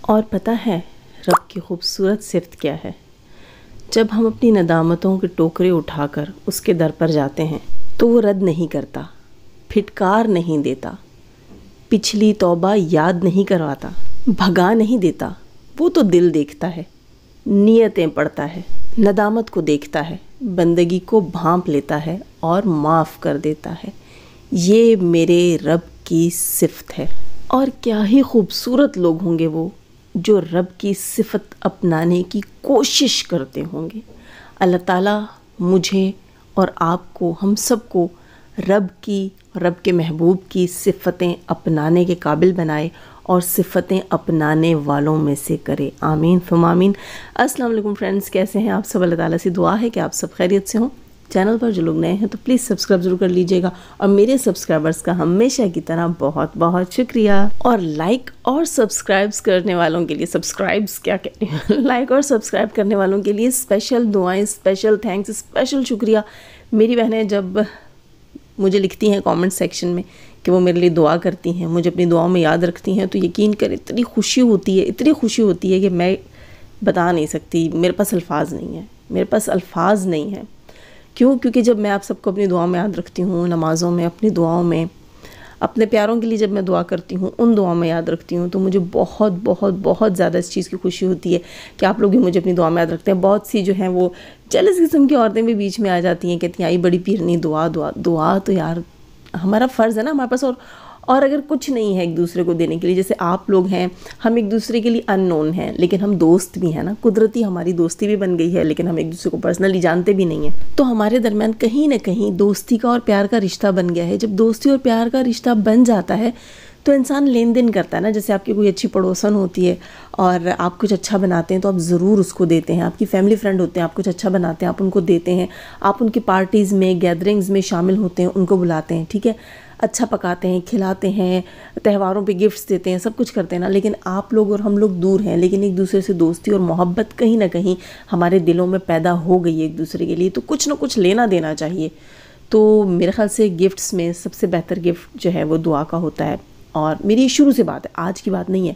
اور پتہ ہے رب کی خوبصورت صفت کیا ہے؟ جب ہم اپنی ندامتوں کے ٹوکرے اٹھا کر اس کے در پر جاتے ہیں تو وہ رد نہیں کرتا، پھٹکار نہیں دیتا، پچھلی توبہ یاد نہیں کرواتا، بھگا نہیں دیتا۔ وہ تو دل دیکھتا ہے، نیتیں پڑھتا ہے، ندامت کو دیکھتا ہے، بندگی کو بھانپ لیتا ہے اور معاف کر دیتا ہے۔ یہ میرے رب کی صفت ہے۔ اور کیا ہی خوبصورت لوگ ہوں گے وہ جو رب کی صفت اپنانے کی کوشش کرتے ہوں گے۔ اللہ تعالیٰ مجھے اور آپ کو، ہم سب کو رب کے محبوب کی صفتیں اپنانے کے قابل بنائے اور صفتیں اپنانے والوں میں سے کرے۔ آمین ثم آمین۔ السلام علیکم فرینڈز، کیسے ہیں آپ سب؟ اللہ تعالیٰ سے دعا ہے کہ آپ سب خیریت سے ہوں۔ چینل پر جو لوگ نئے ہیں تو پلیز سبسکرائب ضرور کر لیجئے گا، اور میرے سبسکرائبرز کا ہمیشہ کی طرح بہت بہت شکریہ۔ اور لائک اور سبسکرائبز کرنے والوں کے لیے، لائک اور سبسکرائب کرنے والوں کے لیے اسپیشل دعائیں، اسپیشل تھینکس، اسپیشل شکریہ۔ میری بہنیں جب مجھے لکھتی ہیں کامنٹ سیکشن میں کہ وہ میرے لیے دعا کرتی ہیں، مجھے اپنی دعاؤں میں یاد رکھتی ہیں، تو یقین کریں اتنی خوشی ہوتی ہے کہ میں بتا نہیں سکتی، میرے پاس الفاظ نہیں ہیں۔ کیونکہ جب میں آپ سب کو اپنی دعاؤں میں یاد رکھتی ہوں، نمازوں میں، اپنی دعاؤں میں، اپنے پیاروں کے لیے جب میں دعا کرتی ہوں، ان دعاؤں میں یاد رکھتی ہوں، تو مجھے بہت بہت بہت زیادہ اس چیز کی خوشی ہوتی ہے کہ آپ لوگ بھی مجھے اپنی دعا میں یاد رکھتے ہیں۔ بہت سی جو ہیں وہ جیلس قسم کی عورتیں بھی بیچ میں آ جاتی ہیں، کہتی ہیں آئی بڑی پیرنی دعا تو یار ہمارا فرض ہے نا ہمارے پاس، اور اگر کچھ نہیں ہے ایک دوسرے کو دینے کے لیے، جیسے آپ لوگ ہیں، ہم ایک دوسرے کے لیے ان نون ہیں، لیکن ہم دوست بھی ہیں نا، قدرتی ہماری دوستی بھی بن گئی ہے، لیکن ہم ایک دوسرے کو پرسنلی جانتے بھی نہیں ہیں، تو ہمارے درمیان کہیں نہ کہیں دوستی کا اور پیار کا رشتہ بن گیا ہے۔ جب دوستی اور پیار کا رشتہ بن جاتا ہے تو انسان لین دین کرتا ہے نا، جیسے آپ کی کوئی اچھی پڑوسن ہوتی ہے اور آپ کچھ اچھا بناتے ہیں تو آپ ضرور اس کو دیتے ہیں، آپ کی فیملی فرینڈ ہوتے ہیں، آپ کچھ اچھا بناتے ہیں، آپ ان کو دیتے ہیں، آپ ان کی پارٹیز میں، گیدرنگز میں شامل ہوتے ہیں، ان کو بلاتے ہیں، ٹھیک ہے، اچھا پکاتے ہیں، کھلاتے ہیں، تہواروں پہ گفٹس دیتے ہیں، سب کچھ کرتے ہیں نا۔ لیکن آپ لوگ اور ہم لوگ دور ہیں، لیکن ایک دوسرے سے دوستی اور محبت کہیں نہ کہیں ہمارے دلوں میں پیدا ہو گئی ہے ایک دوسرے کے لیے، تو کچھ نہ کچھ لینا دینا چاہیے۔ تو میرے خیال سے گفٹس میں سب سے بہتر گفٹ جو ہے وہ دعا کا ہوتا ہے۔ اور میری شروع سے بات ہے، آج کی بات نہیں ہے،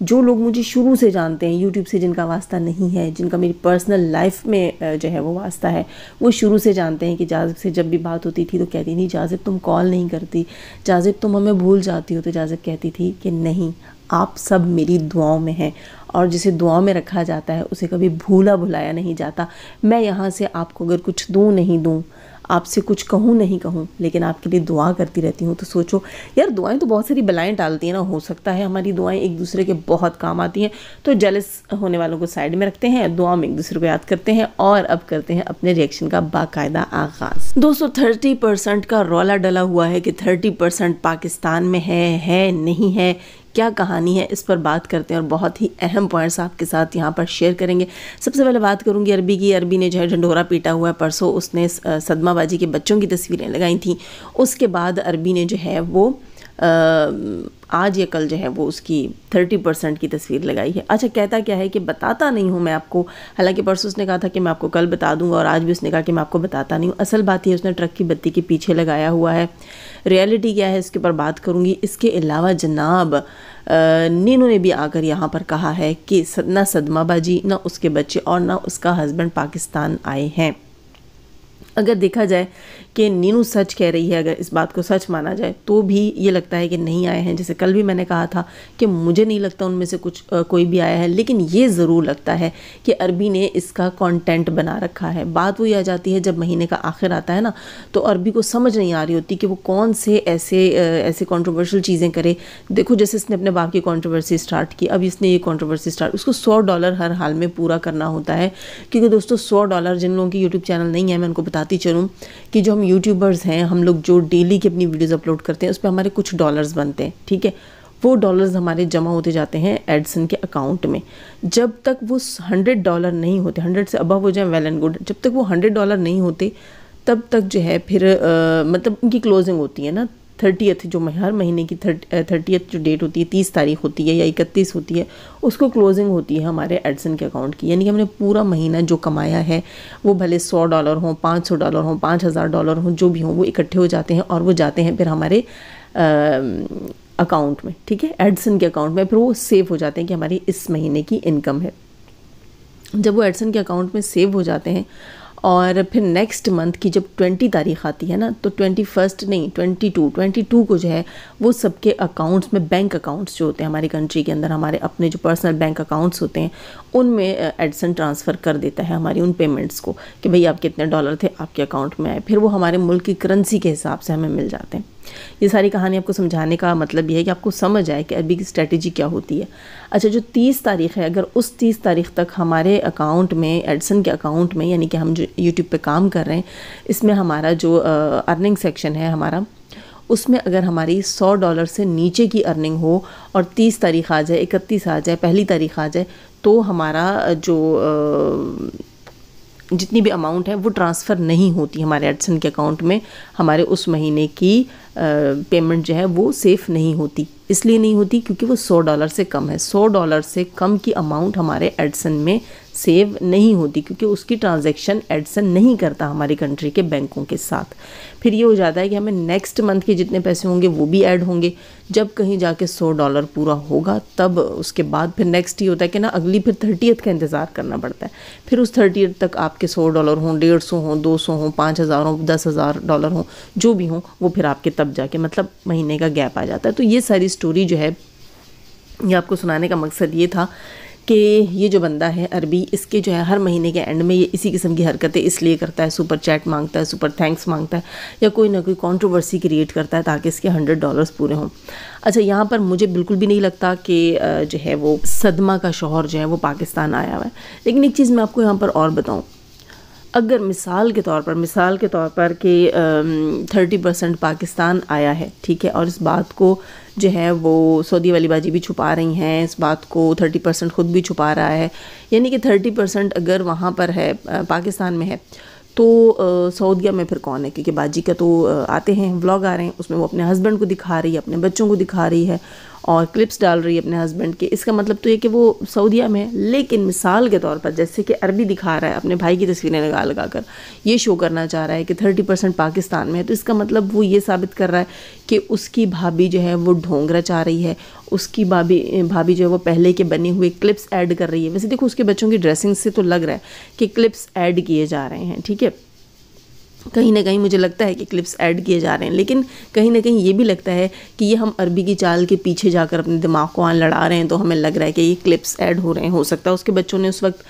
جو لوگ مجھے شروع سے جانتے ہیں، یوٹیوب سے جن کا واسطہ نہیں ہے، جن کا میری پرسنل لائف میں جو ہے وہ واسطہ ہے، وہ شروع سے جانتے ہیں کہ جاذب سے جب بھی بات ہوتی تھی تو کہتی تھی جاذب تم کال نہیں کرتی، جاذب تم ہمیں بھول جاتی ہو، تو جاذب کہتی تھی کہ نہیں، آپ سب میری دعاؤں میں ہیں، اور جسے دعاؤں میں رکھا جاتا ہے اسے کبھی بھولا بھلایا نہیں جاتا۔ میں یہاں سے آپ کو اگر کچھ دوں نہیں دوں، آپ سے کچھ کہوں نہیں کہوں، لیکن آپ کے لیے دعا کرتی رہتی ہوں، تو سوچو یار دعائیں تو بہت ساری بلائیں ٹالتی ہیں نا، ہو سکتا ہے ہماری دعائیں ایک دوسرے کے بہت کام آتی ہیں۔ تو جیلس ہونے والوں کو سائیڈ میں رکھتے ہیں، دعا میں ایک دوسرے کو یاد کرتے ہیں، اور اب کرتے ہیں اپنے ریئیکشن کا باقاعدہ آغاز۔ دوستو 30% کا رولا ڈلا ہوا ہے کہ 30% پاکستان میں ہے نہیں ہے، کیا کہانی ہے، اس پر بات کرتے ہیں، اور بہت ہی اہم پوائنٹس آپ کے ساتھ یہاں پر شیئر کریں گے۔ سب سے پہلے بات کروں گی عربی کی۔ عربی نے جو ہے ڈھنڈورا پیٹا ہوا ہے، پرسوں اس نے صدمہ بازی کے بچوں کی تصویریں لگائی تھیں، اس کے بعد عربی نے جو ہے وہ آج یا کل جو ہے وہ اس کی 30% کی تصویر لگائی ہے۔ اچھا کہتا کیا ہے کہ بتاتا نہیں ہوں میں آپ کو، حالانکہ پرسوں اس نے کہا تھا کہ میں آپ کو کل بتا دوں گا، اور آج بھی اس نے کہا کہ میں آپ کو بتاتا نہیں ہوں۔ اصل بات یہ اس نے ٹرک کی بتی کے پیچھے لگایا ہوا ہے، ریئلٹی کیا ہے اس کے اوپر بات کروں گی۔ اس کے علاوہ جناب نینو نے بھی آ کر یہاں پر کہا ہے کہ نہ صدمہ باجی، نہ اس کے بچے اور نہ اس کا ہسبینڈ پاکستان آئے ہیں۔ اگر دیکھا جائے کہ نینو سچ کہہ رہی ہے، اگر اس بات کو سچ مانا جائے تو بھی یہ لگتا ہے کہ نہیں آئے ہیں۔ جیسے کل بھی میں نے کہا تھا کہ مجھے نہیں لگتا ان میں سے کوئی بھی آیا ہے، لیکن یہ ضرور لگتا ہے کہ عربی نے اس کا کانٹینٹ بنا رکھا ہے۔ بات وہی آ جاتی ہے جب مہینے کا آخر آتا ہے نا، تو عربی کو سمجھ نہیں آ رہی ہوتی کہ وہ کون سے ایسے کنٹروورشل چیزیں کرے۔ دیکھو جیسے اس نے اپنے باپ کی کنٹروورسی سٹارٹ کی، اب اس نے یہ کنٹروورسی سٹارٹ، اس کو $100 ہر حال میں پورا کرنا ہوتا ہے، کیونکہ دوستو $100 جن لوگوں کی یوٹیوب چینل نہیں ہے، میں ان کو بتاتی چلوں کہ جو ہم یوٹیوبرز ہیں، ہم لوگ جو ڈیلی کی اپنی ویڈیوز اپلوڈ کرتے ہیں، اس پہ ہمارے کچھ ڈالرز بنتے ہیں، ٹھیک ہے، وہ ڈالرز ہمارے جمع ہوتے جاتے ہیں ایڈسن کے اکاؤنٹ میں۔ جب تک وہ $100 نہیں ہوتے، 100 سے ابو ہو جائیں ویل اینڈ گڈ، جب تک وہ $100 نہیں ہوتے تب تک جو ہے پھر مطلب ان کی کلوزنگ ہوتی ہے نا 30th، جو ہر مہینے کی 30th جو ڈیٹ ہوتی ہے، 30 تاریخ ہوتی ہے یا 31 ہوتی ہے، اس کو کلوزنگ ہوتی ہے ہمارے ایڈسن کے اکاؤنٹ کی، یعنی کہ ہم نے پورا مہینہ جو کمایا ہے، وہ بھلے $100 ہوں، $500 ہوں، $5000 ہوں، جو بھی ہوں، وہ اکٹھے ہو جاتے ہیں اور وہ جاتے ہیں پھر ہمارے اکاؤنٹ میں، ٹھیک ہے، ایڈسن کے اکاؤنٹ میں، پھر وہ سیو ہو جاتے ہیں کہ ہماری اس مہینے کی انکم ہے۔ جب وہ ایڈسن کے اکاؤنٹ میں سیو ہو جاتے ہیں اور پھر نیکسٹ منتھ کی جب 20 تاریخ آتی ہے نا، تو 21 نہیں 22 کو جو ہے وہ سب کے اکاؤنٹس میں، بینک اکاؤنٹس جو ہوتے ہیں ہماری کنٹری کے اندر، ہمارے اپنے جو پرسنل بینک اکاؤنٹس ہوتے ہیں ان میں ایڈسن ٹرانسفر کر دیتا ہے ہماری ان پیمنٹس کو کہ بھئی آپ کتنے ڈالر تھے آپ کے اکاؤنٹ میں آئے، پھر وہ ہمارے ملک کی کرنسی کے حساب سے ہمیں مل جاتے ہیں۔ یہ ساری کہانی آپ کو سمجھانے کا مطلب یہ ہے کہ آپ کو سمجھ آئے کہ عربی کی اسٹریٹجی کیا ہوتی ہے۔ اچھا، جو 30 تاریخ ہے، اگر اس 30 تاریخ تک ہمارے اکاؤنٹ میں، ایڈسن کے اکاؤنٹ میں، یعنی کہ ہم جو یوٹیوب پہ کام کر رہے ہیں اس میں ہمارا جو ارننگ سیکشن ہے ہمارا، اس میں اگر ہماری $100 سے نیچے کی ارننگ ہو اور 30 تاریخ آ جائے، 31 آ جائے، پہلی تاریخ آ جائے، تو ہمارا جو جتنی بھی اماؤنٹ ہے وہ ٹرانسفر نہیں ہوتی ہمارے ایڈسن کے اکاؤنٹ میں، ہمارے اس مہینے کی پیمنٹ جو ہے وہ سیف نہیں ہوتی۔ اس لیے نہیں ہوتی کیونکہ وہ $100 سے کم ہے، $100 سے کم کی اماؤنٹ ہمارے ایڈسن میں سیو نہیں ہوتی، کیونکہ اس کی ٹرانزیکشن ایڈسن نہیں کرتا ہماری کنٹری کے بینکوں کے ساتھ۔ پھر یہ ہو جاتا ہے کہ ہمیں نیکسٹ منتھ کے جتنے پیسے ہوں گے وہ بھی ایڈ ہوں گے، جب کہیں جا کے $100 پورا ہوگا تب اس کے بعد پھر نیکسٹ یہ ہوتا ہے کہ نا اگلی پھر 30th کا انتظار کرنا پڑتا ہے، پھر اس 30th تک آپ کے $100 ہوں، 150 ہوں، 200 ہوں، 5000 ہوں، $10,000 ہوں، جو بھی ہوں وہ پھر آپ کے تب جا کے مطلب مہینے کا گیپ آ جاتا ہے۔ تو یہ ساری سٹوری جو ہے یہ آپ کو سنانے کا مقصد یہ تھا کہ یہ جو بندہ ہے عربی، اس کے جو ہے ہر مہینے کے اینڈ میں یہ اسی قسم کی حرکتیں اس لیے کرتا ہے، سپر چیٹ مانگتا ہے، سپر تھینکس مانگتا ہے، یا کوئی نہ کوئی کنٹروورسی کریٹ کرتا ہے تاکہ اس کے $100 پورے ہوں۔ اچھا، یہاں پر مجھے بالکل بھی نہیں لگتا کہ جو ہے وہ صدمہ کا شوہر جو ہے وہ پاکستان آیا ہوا ہے، لیکن ایک چیز میں آپ کو یہاں پر اور بتاؤں، اگر مثال کے طور پر کہ 30% پاکستان آیا ہے، ٹھیک ہے، اور اس بات کو جو ہے وہ سعودی والی باجی بھی چھپا رہی ہیں، اس بات کو 30% خود بھی چھپا رہا ہے، یعنی کہ 30% اگر وہاں پر ہے پاکستان میں ہے تو سعودیہ میں پھر کون ہے؟ کیونکہ باجی کا تو آتے ہیں ولاگ آ رہے ہیں، اس میں وہ اپنے ہسبینڈ کو دکھا رہی ہے، اپنے بچوں کو دکھا رہی ہے اور کلپس ڈال رہی ہے اپنے ہسبینڈ کے، اس کا مطلب تو یہ کہ وہ سعودیہ میں ہے۔ لیکن مثال کے طور پر جیسے کہ عربی دکھا رہا ہے اپنے بھائی کی تصویریں لگا کر یہ شو کرنا چاہ رہا ہے کہ 30% پاکستان میں ہے، تو اس کا مطلب وہ یہ ثابت کر رہا ہے کہ اس کی بھابھی جو ہے وہ ڈھونگرا چاہ رہی ہے، اس کی بھابھی جو ہے وہ پہلے کے بنے ہوئے کلپس ایڈ کر رہی ہے۔ ویسے دیکھو اس کے بچوں کی ڈریسنگ سے تو لگ رہا ہے کہ کلپس ایڈ کیے جا رہے ہیں، ٹھیک ہے، کہیں نہ کہیں مجھے لگتا ہے کہ کلپس ایڈ کیے جا رہے ہیں، لیکن کہیں نہ کہیں یہ بھی لگتا ہے کہ یہ ہم عربی کی چال کے پیچھے جا کر اپنے دماغ کو لڑا رہے ہیں، تو ہمیں لگ رہا ہے کہ یہ کلپس ایڈ ہو رہے ہیں۔ ہو سکتا ہے اس کے بچوں نے اس وقت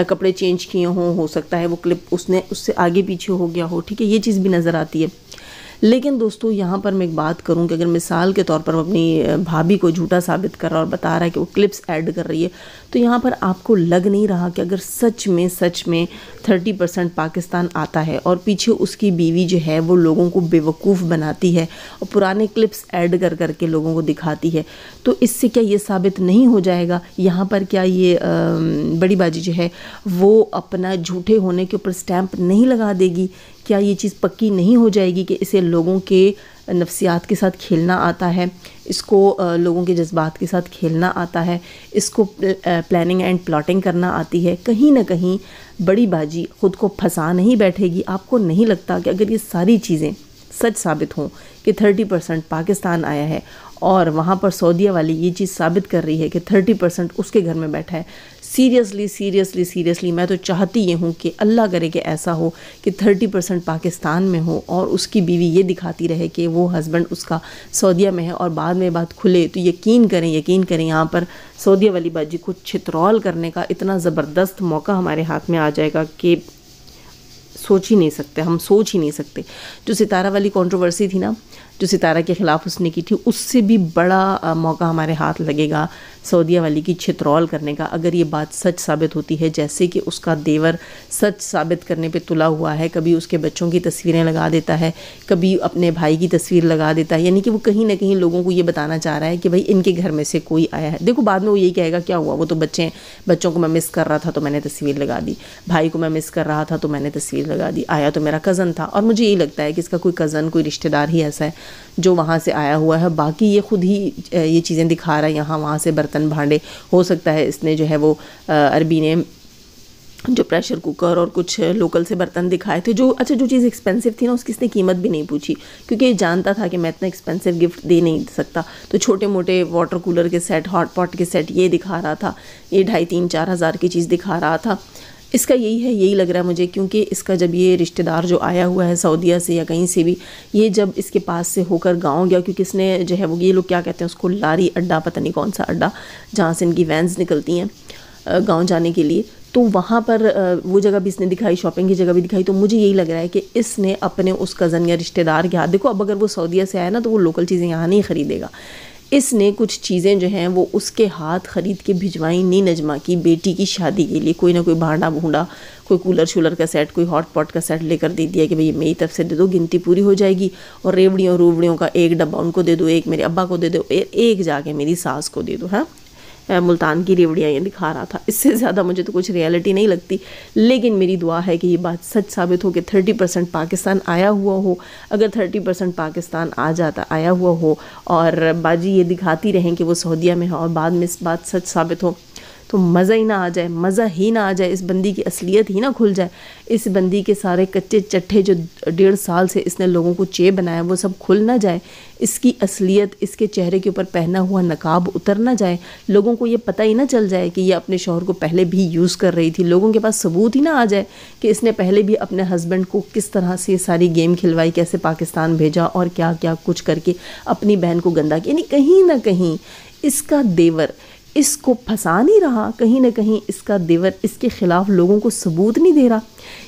کپڑے چینج کیے ہوں، ہو سکتا ہے وہ کلپ اس سے آگے پیچھے ہو گیا ہو، ٹھیک ہے، یہ چیز بھی نظر آتی ہے۔ لیکن دوستو یہاں پر میں ایک بات کروں کہ اگر مثال کے طور پر وہ اپنی بھابھی کو جھوٹا ثابت کر رہا اور بتا رہا ہے کہ وہ کلپس ایڈ کر رہی ہے، تو یہاں پر آپ کو لگ نہیں رہا کہ اگر سچ میں 30% پاکستان آتا ہے اور پیچھے اس کی بیوی جو ہے وہ لوگوں کو بے وقوف بناتی ہے اور پرانے کلپس ایڈ کر کے لوگوں کو دکھاتی ہے، تو اس سے کیا یہ ثابت نہیں ہو جائے گا یہاں پر کیا یہ بڑی باجی جو ہے وہ اپنا جھوٹے ہونے کے اوپر سٹیمپ نہیں لگا دے گی؟ کیا یہ چیز پکی نہیں ہو جائے گی کہ اسے لوگوں کے نفسیات کے ساتھ کھیلنا آتا ہے، اس کو لوگوں کے جذبات کے ساتھ کھیلنا آتا ہے، اس کو پلاننگ اینڈ پلاٹنگ کرنا آتی ہے؟ کہیں نہ کہیں بڑی باجی خود کو پھنسا نہیں بیٹھے گی؟ آپ کو نہیں لگتا کہ اگر یہ ساری چیزیں سچ ثابت ہوں کہ 30% پاکستان آیا ہے اور وہاں پر سعودیہ والی یہ چیز ثابت کر رہی ہے کہ 30% اس کے گھر میں بیٹھا ہے، سیریسلی میں تو چاہتی یہ ہوں کہ اللہ کرے کہ ایسا ہو کہ 30% پاکستان میں ہو اور اس کی بیوی یہ دکھاتی رہے کہ وہ ہسبینڈ اس کا سعودیہ میں ہے، اور بعد میں بات کھلے تو یقین کریں یہاں پر سعودیہ والی باجی کو چھترول کرنے کا اتنا زبردست موقع ہمارے ہاتھ میں آ جائے گا کہ ہم سوچ ہی نہیں سکتے۔ جو ستارہ والی کنٹروورسی تھی نا، جو ستارہ کے خلاف اس نے کی تھی، اس سے بھی بڑا موقع ہمارے ہاتھ لگے گا سعودیہ والی کی چھترول کرنے کا، اگر یہ بات سچ ثابت ہوتی ہے، جیسے کہ اس کا دیور سچ ثابت کرنے پہ تلا ہوا ہے، کبھی اس کے بچوں کی تصویریں لگا دیتا ہے، کبھی اپنے بھائی کی تصویر لگا دیتا ہے، یعنی کہ وہ کہیں نہ کہیں لوگوں کو یہ بتانا چاہ رہا ہے کہ بھائی ان کے گھر میں سے کوئی آیا ہے۔ دیکھو بعد میں وہ یہی کہے گا کیا ہوا، وہ تو بچوں کو میں مس کر رہا تھا تو میں نے تصویر لگا دی، بھائی کو میں مس کر رہا تھا تو میں نے تصویر لگا دی، آیا تو میرا کزن تھا، اور مجھے یہی لگتا ہے کہ اس کا کوئی کزن، کوئی رشتہ دار ہی ایسا ہے جو وہاں سے آیا ہوا ہے، باقی یہ خود ہی یہ چیزیں دکھا رہا ہے، یہاں وہاں سے برتن بھانڈے، ہو سکتا ہے اس نے جو ہے وہ عربی نے جو پریشر کوکر اور کچھ لوکل سے برتن دکھائے تھے، جو جو چیز ایکسپینسو تھی نا اس کی اس نے قیمت بھی نہیں پوچھی، کیونکہ یہ جانتا تھا کہ میں اتنا ایکسپینسو گفٹ دے نہیں سکتا. تو چھوٹے موٹے واٹر کولر کے سیٹ، ہاٹ پاٹ کے سیٹ یہ دکھا رہا تھا، یہ 2,500-3,000-4,000 کی چیز دکھا رہا تھا. اس کا یہی لگ رہا ہے مجھے، کیونکہ اس کا جب یہ رشتہ دار جو آیا ہوا ہے سعودیہ سے یا کہیں سے بھی، یہ جب اس کے پاس سے ہو کر گاؤں گیا، کیونکہ اس نے جو ہے وہ یہ لوگ کیا کہتے ہیں اس کو، لاری اڈا، پتہ نہیں کون سا اڈا جہاں سے ان کی وینز نکلتی ہیں گاؤں جانے کے لیے، تو وہاں پر وہ جگہ بھی اس نے دکھائی، شاپنگ کی جگہ بھی دکھائی. تو مجھے یہی لگ رہا ہے کہ اس نے اپنے اس کزن یا رشتہ دار کے ہاتھ، دیکھو اب اگر وہ سعودیہ سے آیا نا تو وہ لوکل چیزیں یہاں نہیں خریدے گا، اس نے کچھ چیزیں جو ہیں وہ اس کے ہاتھ خرید کے بھجوائیں نی نجمہ کی بیٹی کی شادی کے لیے. کوئی نہ کوئی بھانڈا بھونڈا، کوئی کولر شولر کا سیٹ، کوئی ہاٹ پاٹ کا سیٹ لے کر دے دیا کہ بھئی میری طرف سے دے دو، گنتی پوری ہو جائے گی. اور ریوڑیوں رووڑیوں کا ایک ڈبہ ان کو دے دو، ایک میرے ابا کو دے دو، ایک جا کے میری ساس کو دے دو. ہاں ملتان کی ریوڑیاں یہ دکھا رہا تھا. اس سے زیادہ مجھے تو کچھ ریالٹی نہیں لگتی، لیکن میری دعا ہے کہ یہ بات سچ ثابت ہو کہ 30% پاکستان آیا ہوا ہو. اگر 30% پاکستان آیا ہوا ہو اور باجی یہ دکھاتی رہیں کہ وہ سعودیہ میں ہو اور بعد میں اس بات سچ ثابت ہو، تو مزہ ہی نہ آ جائے، مزہ ہی نہ آ جائے، اس بندی کی اصلیت ہی نہ کھل جائے، اس بندی کے سارے کچے چٹھے جو 1.5 سال سے اس نے لوگوں کو چے بنایا وہ سب کھل نہ جائے، اس کی اصلیت، اس کے چہرے کے اوپر پہنا ہوا نقاب اتر نہ جائے، لوگوں کو یہ پتہ ہی نہ چل جائے کہ یہ اپنے شوہر کو پہلے بھی یوز کر رہی تھی، لوگوں کے پاس ثبوت ہی نہ آ جائے کہ اس نے پہلے بھی اپنے ہسبینڈ کو کس طرح سے ساری گیم کھلوائی، کیسے پاکستان بھیجا اور کیا کیا کچھ کر کے اپنی بہن کو گندا کیا. یعنی کہیں نہ کہیں اس کا دیور اس کو پھنسا نہیں رہا، کہیں نہ کہیں اس کا دیور اس کے خلاف لوگوں کو ثبوت نہیں دے رہا.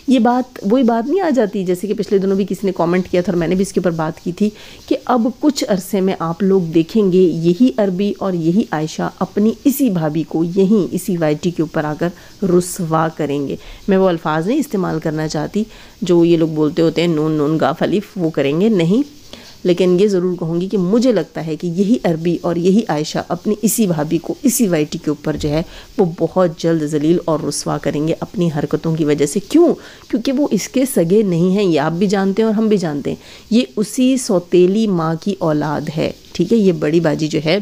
یہ بات وہی بات نہیں آ جاتی جیسے کہ پچھلے دنوں بھی کسی نے کامنٹ کیا تھا اور میں نے بھی اس کے اوپر بات کی تھی کہ اب کچھ عرصے میں آپ لوگ دیکھیں گے یہی عربی اور یہی عائشہ اپنی اسی بھابھی کو یہیں اسی YT کے اوپر آ کر رسوا کریں گے. میں وہ الفاظ نہیں استعمال کرنا چاہتی جو یہ لوگ بولتے ہوتے ہیں نون گاف الف، وہ کریں گے نہیں، لیکن یہ ضرور کہوں گی کہ مجھے لگتا ہے کہ یہی عربی اور یہی عائشہ اپنی اسی بھابھی کو اسی YT کے اوپر جو ہے وہ بہت جلد ذلیل اور رسوا کریں گے اپنی حرکتوں کی وجہ سے. کیونکہ وہ اس کے سگے نہیں ہیں، یہ آپ بھی جانتے ہیں اور ہم بھی جانتے ہیں، یہ اسی سوتیلی ماں کی اولاد ہے. ٹھیک ہے، یہ بڑی باجی جو ہے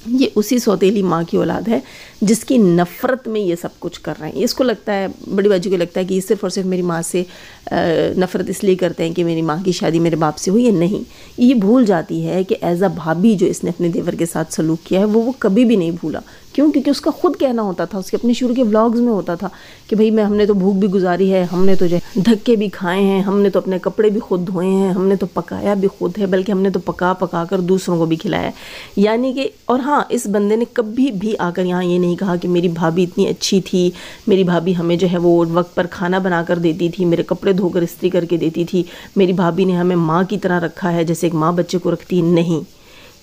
یہ اسی سوتیلی ماں کی اولاد ہے جس کی نفرت میں یہ سب کچھ کر رہے ہیں. اس کو لگتا ہے، بڑی باجی کو لگتا ہے کہ یہ صرف اور صرف میری ماں سے نفرت اس لیے کرتے ہیں کہ میری ماں کی شادی میرے باپ سے ہوئی ہے. نہیں، یہ بھول جاتی ہے کہ ایز اے بھابھی جو اس نے اپنے دیور کے ساتھ سلوک کیا ہے وہ کبھی بھی نہیں بھولا. کیونکہ اس کا خود کہنا ہوتا تھا، اس کے اپنے شروع کے ولاگز میں ہوتا تھا کہ بھئی ہم نے تو بھوک بھی گزاری ہے، ہم نے تو جو دھکے بھی کھائے ہیں، ہم نے تو اپنے کپڑے بھی خود دھوئے ہیں، ہم نے تو پکایا بھی خود ہے، بلکہ ہم نے تو پکا کر دوسروں کو بھی کھلایا ہے. یعنی کہ اور ہاں، اس بندے نے کبھی بھی آ کر یہاں یہ نہیں کہا کہ میری بھابھی اتنی اچھی تھی، میری بھابھی ہمیں جو ہے وہ وقت پر کھانا بنا کر دیتی تھی، میرے کپڑے دھو کر استری کر کے دیتی تھی، میری بھابھی نے ہمیں ماں کی طرح رکھا ہے جیسے ایک ماں بچے کو رکھتی. نہیں،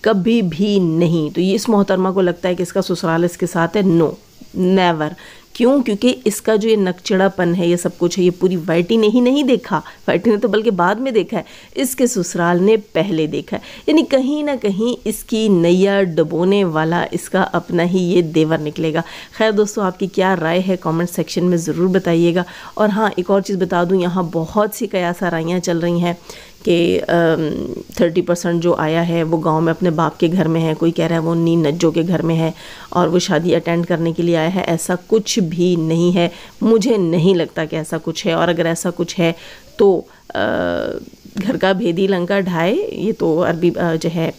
کبھی بھی نہیں. تو یہ اس محترمہ کو لگتا ہے کہ اس کا سسرال اس کے ساتھ ہے. نو، نیور. کیونکہ اس کا جو یہ نکچڑا پن ہے، یہ سب کچھ ہے، یہ پوری YT نے ہی نہیں دیکھا، YT نے تو بلکہ بعد میں دیکھا ہے، اس کے سسرال نے پہلے دیکھا ہے. یعنی کہیں نہ کہیں اس کی نیا ڈبونے والا اس کا اپنا ہی یہ دیور نکلے گا. خیر دوستو، آپ کی کیا رائے ہے کامنٹ سیکشن میں ضرور بتائیے گا. اور ہاں، ایک اور چیز بتا دوں، یہاں بہت سی قیاس آرائیاں چل رہی ہیں کہ 30% جو آیا ہے وہ گاؤں میں اپنے باپ کے گھر میں ہے، کوئی کہہ رہا ہے وہ نی نجو کے گھر میں ہے اور وہ شادی اٹینڈ کرنے کے لیے آیا ہے. ایسا کچھ بھی نہیں ہے، مجھے نہیں لگتا کہ ایسا کچھ ہے. اور اگر ایسا کچھ ہے تو گھر کا بھیدی لنکا ڈھائے، یہ تو عربی جو ہے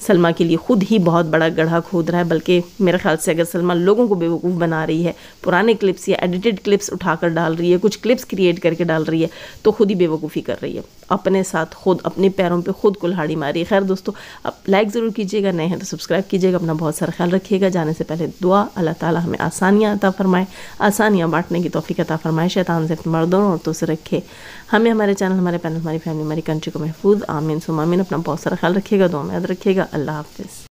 سلمہ کے لیے خود ہی بہت بڑا گڑھا کھود رہا ہے. بلکہ میرے خیال سے اگر سلمہ لوگوں کو بیوقوف بنا رہی ہے، پرانے کلپس یا ایڈیٹڈ کلپس اٹھا کر ڈال رہی ہے، کچھ کلپس کریٹ کر کے ڈال رہی ہے، تو خود ہی بیوقوفی کر رہی ہے، اپنے ساتھ خود اپنے پیروں پہ خود کلہاڑی ماری. خیر دوستو، اب لائک ضرور کیجیے گا، نئے ہیں تو سبسکرائب کیجیے گا. اپنا بہت سارا خیال رکھیے گا. جانے سے پہلے دعا، اللہ تعالی ہمیں آسانیاں عطا فرمائے، آسانیاں بانٹنے کی توفیق عطا فرمائے، شیطان سے اپنے مردوں اور عورتوں سے رکھے، ہمیں، ہمارے چینل، ہمارے پینل، ہماری فیملی، ہماری کنٹری کو محفوظ. آمین ثم آمین. اپنا بہت سارا خیال رکھیے گا، دعا میں یاد رکھیے گا. اللہ حافظ.